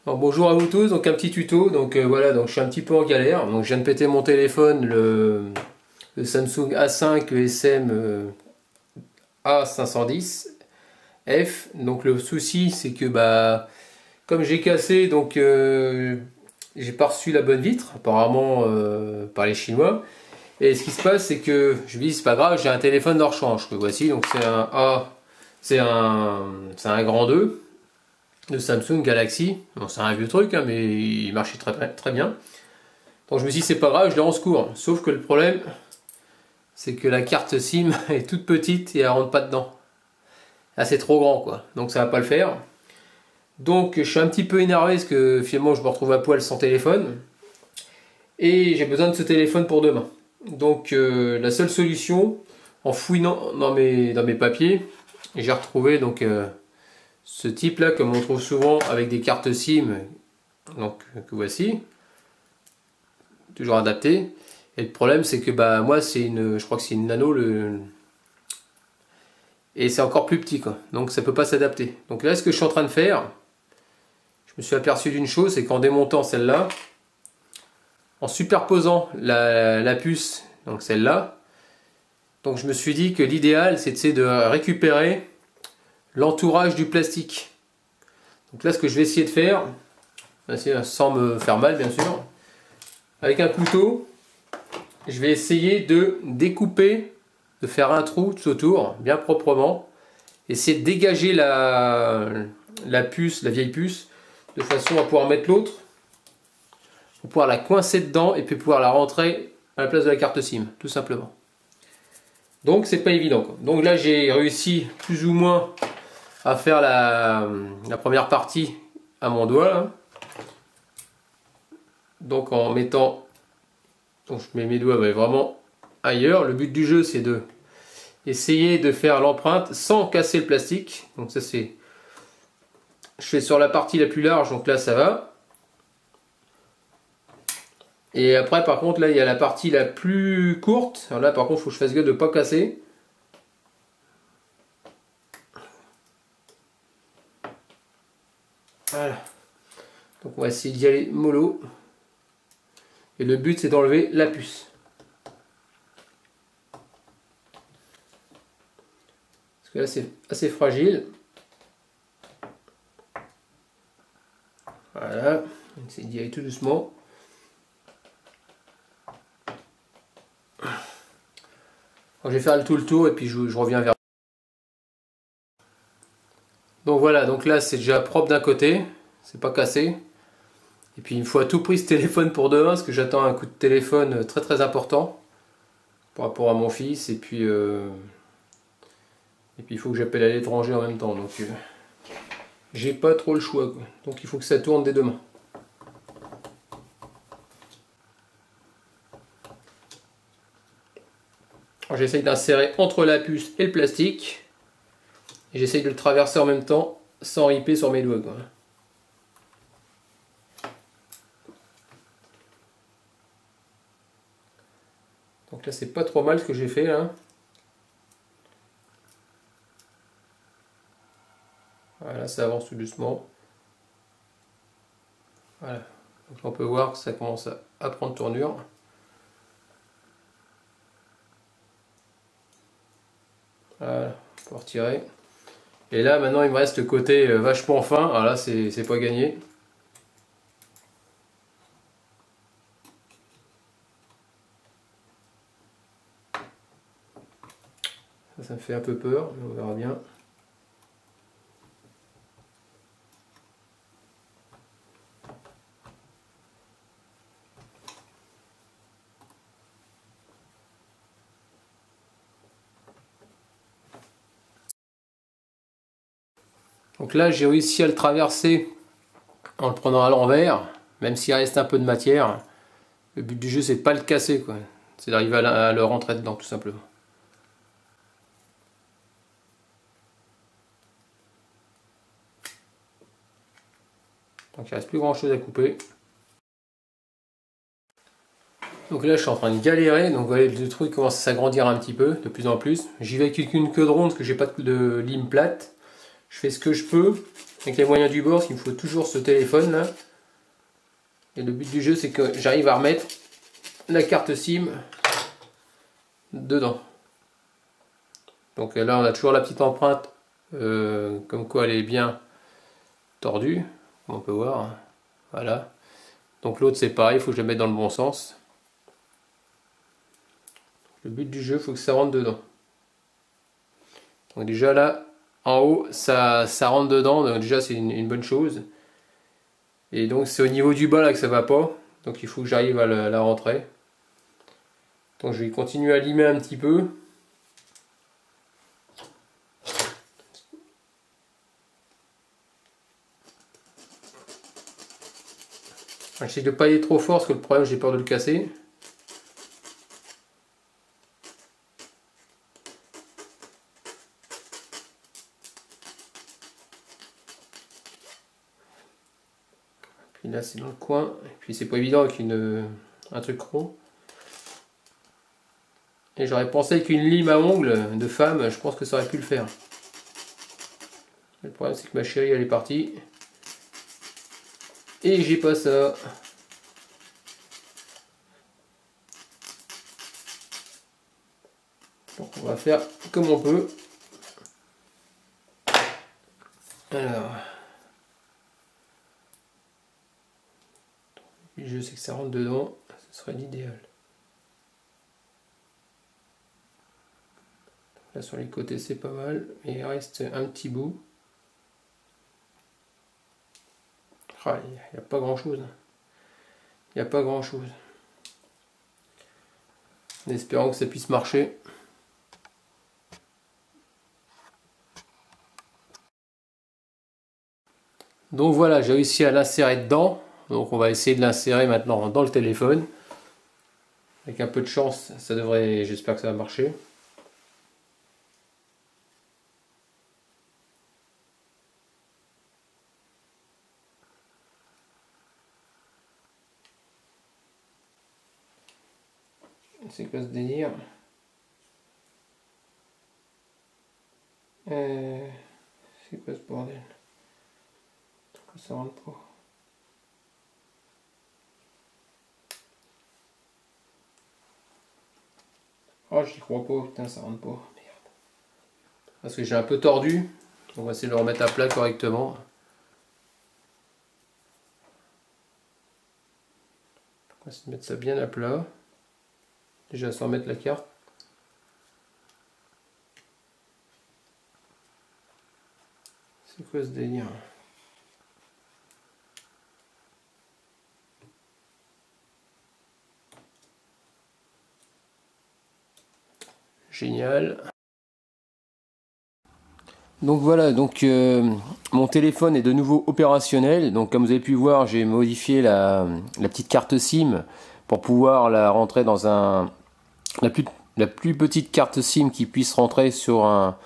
Alors, bonjour à vous tous, donc un petit tuto, donc voilà, donc je suis un petit peu en galère, donc je viens de péter mon téléphone, le Samsung A5 SM A510F, donc le souci c'est que comme j'ai cassé, donc j'ai pas reçu la bonne vitre, apparemment par les Chinois, et ce qui se passe c'est que je me dis c'est pas grave, j'ai un téléphone de rechange, que voici, donc c'est un A, c'est un grand 2. De Samsung Galaxy. Bon, c'est un vieux truc, hein, mais il marchait très bien. Donc je me suis dit, c'est pas grave, je l'ai en secours. Sauf que le problème, c'est que la carte SIM est toute petite et elle rentre pas dedans. Là, c'est trop grand, quoi. Donc ça va pas le faire. Donc je suis un petit peu énervé parce que finalement, je me retrouve à poil sans téléphone. Et j'ai besoin de ce téléphone pour demain. Donc la seule solution, en fouillant dans mes papiers, j'ai retrouvé donc ce type là, comme on trouve souvent avec des cartes SIM, donc que voici, toujours adapté. Et le problème c'est que moi c'est je crois que c'est une nano et c'est encore plus petit quoi, donc ça peut pas s'adapter. Donc là ce que je suis en train de faire, je me suis aperçu d'une chose, c'est qu'en démontant celle-là, en superposant la puce, donc celle-là, donc je me suis dit que l'idéal c'est de récupérer l'entourage du plastique. Donc là ce que je vais essayer de faire, sans me faire mal bien sûr, avec un couteau, je vais essayer de découper, de faire un trou tout autour, bien proprement, essayer de dégager la puce, la vieille puce, de façon à pouvoir mettre l'autre, pour pouvoir la coincer dedans et puis pouvoir la rentrer à la place de la carte SIM, tout simplement. Donc c'est pas évident, quoi. Donc là j'ai réussi plus ou moins à faire la première partie à mon doigt là. Donc en mettant, donc je mets mes doigts vraiment ailleurs. Le but du jeu c'est de essayer de faire l'empreinte sans casser le plastique. Donc ça c'est, je fais sur la partie la plus large, donc là ça va. Et après par contre là il y a la partie la plus courte. Alors là par contre il faut que je fasse gaffe de ne pas casser. Voilà. Donc on va essayer d'y aller mollo. Et le but c'est d'enlever la puce. Parce que là c'est assez fragile. Voilà. On va essayer d'y aller tout doucement. Alors, je vais faire tout le tour et puis je reviens vers. Donc voilà, donc là c'est déjà propre d'un côté, c'est pas cassé. Et puis il me faut à tout prix ce téléphone pour demain, parce que j'attends un coup de téléphone très important par rapport à mon fils. Et puis il faut que j'appelle à l'étranger en même temps. Donc j'ai pas trop le choix, quoi. Donc il faut que ça tourne dès demain. J'essaye d'insérer entre la puce et le plastique. Et j'essaye de le traverser en même temps sans riper sur mes doigts, quoi. Donc là c'est pas trop mal ce que j'ai fait là. Voilà, ça avance tout doucement. Voilà. Donc on peut voir que ça commence à prendre tournure. Voilà, on peut retirer. Et là maintenant il me reste le côté vachement fin. Alors là c'est pas gagné. Ça me fait un peu peur, mais on verra bien. Donc là j'ai réussi à le traverser en le prenant à l'envers, même s'il reste un peu de matière. Le but du jeu c'est de pas le casser, quoi. C'est d'arriver à le rentrer dedans tout simplement. Donc il reste plus grand chose à couper. Donc là je suis en train de galérer, donc vous voyez le truc commence à s'agrandir un petit peu, de plus en plus. J'y vais avec une queue de ronde parce que j'ai pas de lime plate. Je fais ce que je peux. avec les moyens du bord, parce qu'il me faut toujours ce téléphone là. Et le but du jeu, c'est que j'arrive à remettre la carte SIM dedans. Donc là, on a toujours la petite empreinte, comme quoi elle est bien tordue, comme on peut voir. Voilà. Donc l'autre, c'est pareil, il faut que je la mette dans le bon sens. Le but du jeu, il faut que ça rentre dedans. Donc déjà là, en haut, ça rentre dedans, donc déjà c'est une bonne chose. Et donc c'est au niveau du bas là que ça va pas, donc il faut que j'arrive à la rentrer. Donc je vais continuer à limer un petit peu. J'essaie de ne pas aller trop fort parce que le problème, j'ai peur de le casser. Puis là c'est dans le coin, et puis c'est pas évident avec un truc rond. Et j'aurais pensé qu'une lime à ongles de femme, je pense que ça aurait pu le faire. Le problème c'est que ma chérie elle est partie. Et j'ai pas ça. Donc on va faire comme on peut. Alors. Je sais que ça rentre dedans, ce serait l'idéal. Là sur les côtés c'est pas mal, mais il reste un petit bout. Ah, il n'y a pas grand chose. Il n'y a pas grand chose. En espérant que ça puisse marcher. Donc voilà, j'ai réussi à l'insérer dedans. Donc on va essayer de l'insérer maintenant dans le téléphone. Avec un peu de chance, ça devrait, j'espère que ça va marcher. C'est quoi ce délire? C'est quoi ce bordel? Pourquoi ça rentre pas? Oh, j'y crois pas, putain, ça rentre pas. Merde. Parce que j'ai un peu tordu. On va essayer de le remettre à plat correctement. On va essayer de mettre ça bien à plat. Déjà sans mettre la carte. C'est quoi ce délire? Génial. Donc voilà, donc mon téléphone est de nouveau opérationnel. Donc comme vous avez pu voir, j'ai modifié la petite carte SIM pour pouvoir la rentrer dans la plus petite carte SIM qui puisse rentrer sur un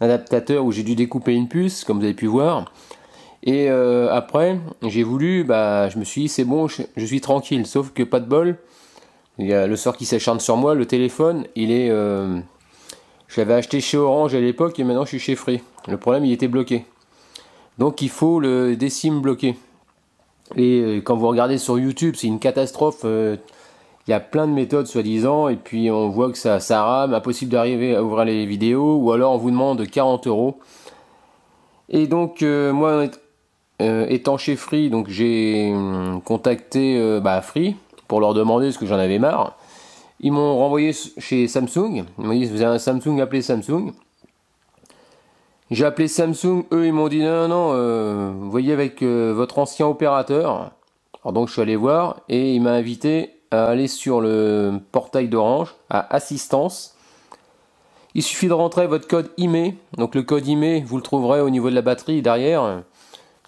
adaptateur où j'ai dû découper une puce, comme vous avez pu voir. Et après, j'ai voulu, je me suis dit c'est bon, je suis tranquille. Sauf que pas de bol, il y a le sort qui s'acharne sur moi. Le téléphone, il est, je l'avais acheté chez Orange à l'époque et maintenant je suis chez Free. Le problème, il était bloqué. Donc il faut le décim bloqué. Et quand vous regardez sur YouTube, c'est une catastrophe. Il y a plein de méthodes soi-disant et puis on voit que ça rame, impossible d'arriver à ouvrir les vidéos ou alors on vous demande 40 €. Et donc moi étant chez Free, donc j'ai contacté Free pour leur demander ce que j'en avais marre. Ils m'ont renvoyé chez Samsung. Ils m'ont dit vous avez un Samsung, appelez Samsung. J'ai appelé Samsung, eux ils m'ont dit non, vous voyez avec votre ancien opérateur. Alors donc je suis allé voir et il m'a invité à aller sur le portail d'Orange, à Assistance. Il suffit de rentrer votre code IMEI. Donc le code IMEI, vous le trouverez au niveau de la batterie derrière.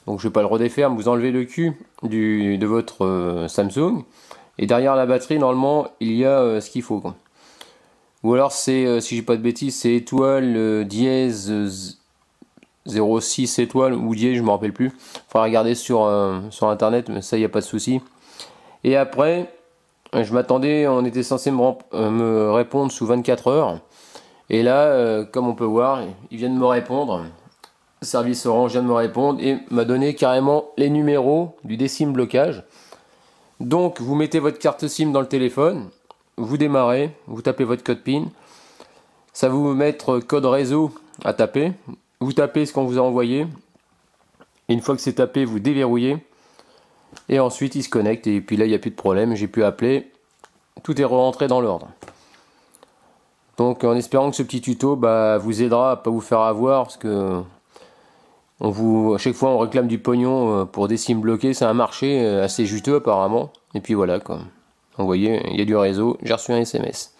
Donc je ne vais pas le redéfaire, vous enlevez le cul de votre Samsung. Et derrière la batterie, normalement, il y a ce qu'il faut, quoi. Ou alors c'est, si j'ai pas de bêtises, c'est étoile dièse 06 étoile ou dièse, je me rappelle plus. Faudra regarder sur internet, mais ça il n'y a pas de souci. Et après, je m'attendais, on était censé me répondre sous 24 heures. Et là, comme on peut voir, ils viennent me répondre. Service Orange vient de me répondre et m'a donné carrément les numéros du décim blocage. Donc vous mettez votre carte SIM dans le téléphone, vous démarrez, vous tapez votre code PIN, ça va vous mettre code réseau à taper, vous tapez ce qu'on vous a envoyé, et une fois que c'est tapé, vous déverrouillez, et ensuite il se connecte, et puis là il n'y a plus de problème, j'ai pu appeler, tout est rentré dans l'ordre. Donc en espérant que ce petit tuto vous aidera à pas vous faire avoir, parce que à chaque fois on réclame du pognon pour des SIM bloqués, c'est un marché assez juteux apparemment. Et puis voilà quoi. Vous voyez, il y a du réseau, j'ai reçu un SMS.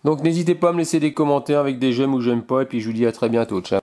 Donc n'hésitez pas à me laisser des commentaires avec des j'aime ou j'aime pas, et puis je vous dis à très bientôt, ciao.